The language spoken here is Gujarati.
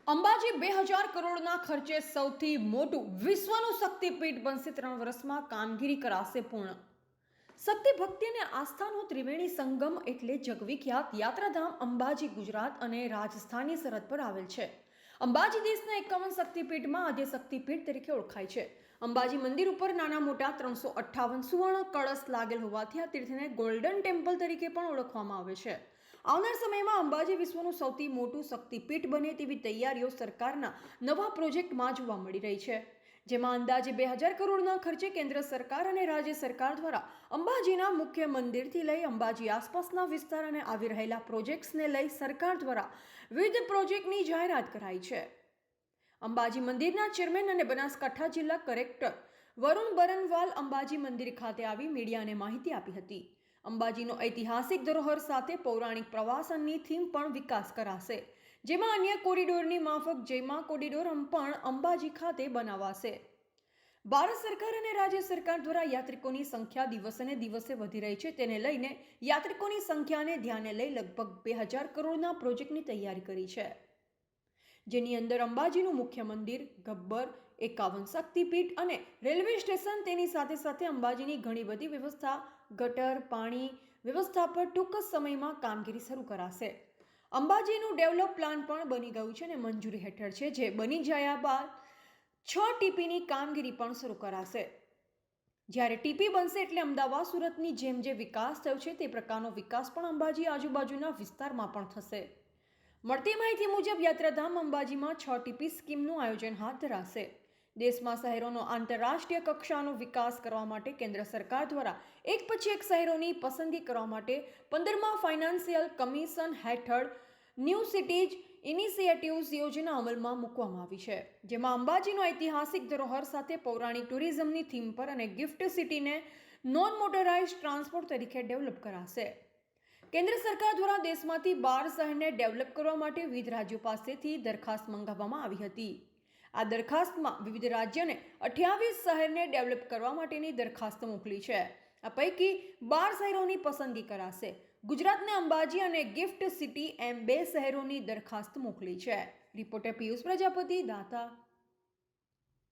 અંબાજી 2000 કરોડના ખર્ચે સૌથી મોટું વિશ્વનું શક્તિપીઠ બનશે। 3 વર્ષમાં કામગીરી કરાશે પૂર્ણ। શક્તિ ભક્તિ અને આસ્થાનો ત્રિવેણી સંગમ એટલે જગવિખ્યાત યાત્રાધામ અંબાજી ગુજરાત અને રાજસ્થાનની સરહદ પર આવેલ છે। અંબાજી દેશના 51 શક્તિપીઠમાં આદ્ય શક્તિપીઠ તરીકે ઓળખાય છે। અંબાજી મંદિર ઉપર નાના મોટા 358 સુવર્ણ કળશ લાગેલ હોવાથી આ તીર્થને ગોલ્ડન ટેમ્પલ તરીકે પણ ઓળખવામાં આવે છે। આવનાર સમયમાં અંબાજી વિશ્વનું સૌથી મોટું શક્તિપીઠ બને તેવી તૈયારીઓ સરકારના નવા પ્રોજેક્ટમાં જોવા મળી રહી છે, જેમાં અંદાજે 2000 કરોડના ખર્ચે કેન્દ્ર સરકાર અને રાજ્ય સરકાર દ્વારા અંબાજીના મુખ્ય મંદિરથી લઈ અંબાજી આસપાસના વિસ્તાર અને આવી રહેલા પ્રોજેક્ટ્સને લઈ સરકાર દ્વારા વિવિધ પ્રોજેક્ટની જાહેરાત કરાઈ છે। અંબાજી મંદિરના ચેરમેન અને બનાસકાંઠા જિલ્લા કલેક્ટર વરુણ બરનવાલ અંબાજી મંદિર ખાતે આવી મીડિયાને માહિતી આપી હતી। અંબાજીનો ઐતિહાસિક ધરોહર સાથે પૌરાણિક પ્રવાસનની થીમ પણ વિકાસ કરાશે, જેમાં અન્ય કોરિડોરની માફક જયમા કોરિડોર પણ અંબાજી ખાતે બનાવાશે। ભારત સરકાર અને રાજ્ય સરકાર દ્વારા યાત્રિકોની સંખ્યા દિવસે દિવસે વધી રહી છે, તેને લઈને યાત્રિકોની સંખ્યાને ધ્યાને લઈ લગભગ 2000 કરોડના પ્રોજેક્ટની તૈયારી કરી છે, જેની અંદર અંબાજીનું મુખ્ય મંદિર, ગબ્બર, 51 શક્તિપીઠ અને રેલવે સ્ટેશન, તેની સાથે સાથે અંબાજીની ઘણી બધી વ્યવસ્થા, ગટર, પાણી વ્યવસ્થા પર ટૂંક સમયમાં કામગીરી શરૂ કરાશે। અંબાજીનું ડેવલપ પ્લાન પણ બની ગયું છે અને મંજૂરી હેઠળ છે, જે બની ગયા બાદ 6 ટીપીની કામગીરી પણ શરૂ કરાશે। જ્યારે ટીપી બનશે એટલે અમદાવાદ, સુરતની જેમ જે વિકાસ થયો છે તે પ્રકારનો વિકાસ પણ અંબાજી આજુબાજુના વિસ્તારમાં પણ થશે। મળતી માહિતી મુજબ યાત્રાધામ અંબાજીમાં 6 ટીપી સ્કીમનું આયોજન હાથ ધરાશે। દેશમાં શહેરોનો આંતરરાષ્ટ્રીય કક્ષાનો વિકાસ કરવા માટે કેન્દ્ર સરકાર દ્વારા એક પછી એક શહેરોની પસંદગી કરવા માટે 15મા ફાઇનાન્શિયલ કમિશન હેઠળ ન્યૂ સિટીઝ ઇનિશિયેટિવ્સ યોજના અમલમાં મૂકવામાં આવી છે, જેમાં અંબાજીનો ઐતિહાસિક ધરોહર સાથે પૌરાણિક ટુરિઝમની થીમ પર અને ગિફ્ટ સિટીને નોન મોટરાઇઝ્ડ ટ્રાન્સપોર્ટ તરીકે ડેવલપ કરાશે। કેન્દ્ર સરકાર દ્વારા દેશમાંથી 12 શહેરને ડેવલપ કરવા માટે વિવિધ રાજ્યો પાસેથી દરખાસ્ત મંગાવવામાં આવી હતી। આ દરખાસ્તમાં વિવિધ રાજ્યોને 28 શહેરને ડેવલપ કરવા માટેની દરખાસ્ત મોકલી છે। આ પૈકી 12 શહેરોની પસંદગી કરાશે। ગુજરાતને અંબાજી અને ગિફ્ટ સિટી એમ 2 શહેરોની દરખાસ્ત મોકલી છે। રિપોર્ટર પિયુષ પ્રજાપતિ, દાતા।